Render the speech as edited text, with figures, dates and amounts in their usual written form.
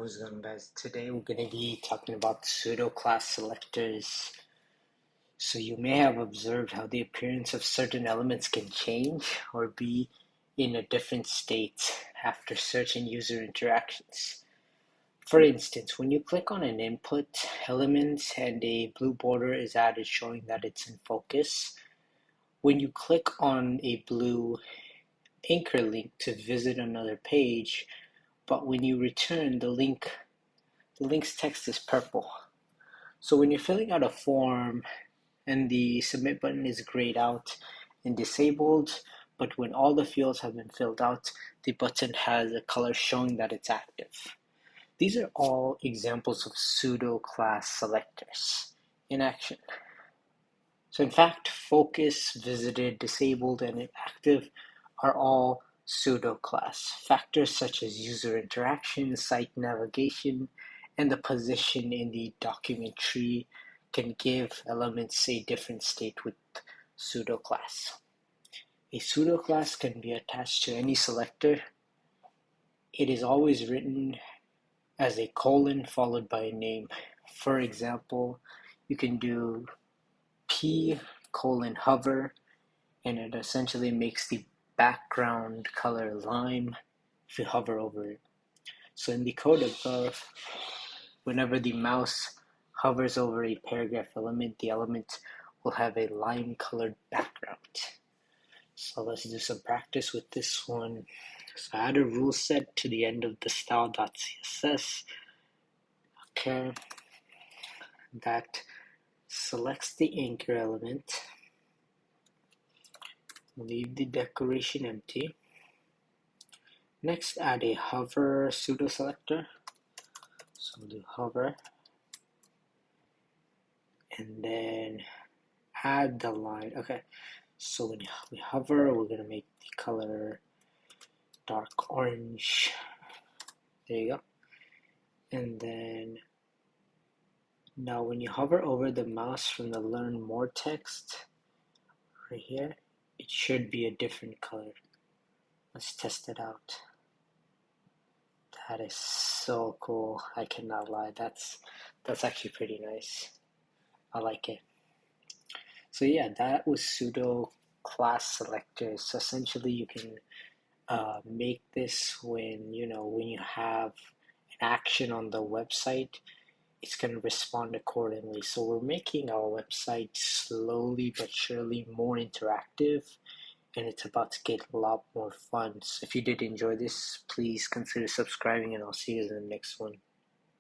What's going on, guys? Today we're going to be talking about pseudo class selectors. So you may have observed how the appearance of certain elements can change or be in a different state after certain user interactions. For instance, when you click on an input element and a blue border is added showing that it's in focus, when you click on a blue anchor link to visit another page, but when you return the link's text is purple. So when you're filling out a form and the submit button is grayed out and disabled, but when all the fields have been filled out, the button has a color showing that it's active. These are all examples of pseudo class selectors in action. So in fact, focus, visited, disabled, and inactive are all pseudo class. Factors such as user interaction, site navigation, and the position in the document tree can give elements a different state with pseudo class. A pseudo class can be attached to any selector. It is always written as a colon followed by a name. For example, you can do p:hover, and it essentially makes the background color lime if you hover over it. So in the code above, whenever the mouse hovers over a paragraph element, the element will have a lime colored background. So let's do some practice with this one. So add a rule set to the end of the style.css. Okay, that selects the anchor element. Leave the decoration empty. Next, add a hover pseudo selector. So we'll do hover. And then add the line. Okay, so when we hover, we're going to make the color dark orange. There you go. And then now when you hover over the mouse from the learn more text right here, it should be a different color. Let's test it out. That is so cool. I cannot lie. That's actually pretty nice. I like it. So yeah, that was pseudo class selectors. So essentially, you can make this when you have an action on the website, it's going to respond accordingly. So we're making our website slowly but surely more interactive, and it's about to get a lot more fun. So if you did enjoy this, please consider subscribing, and I'll see you in the next one.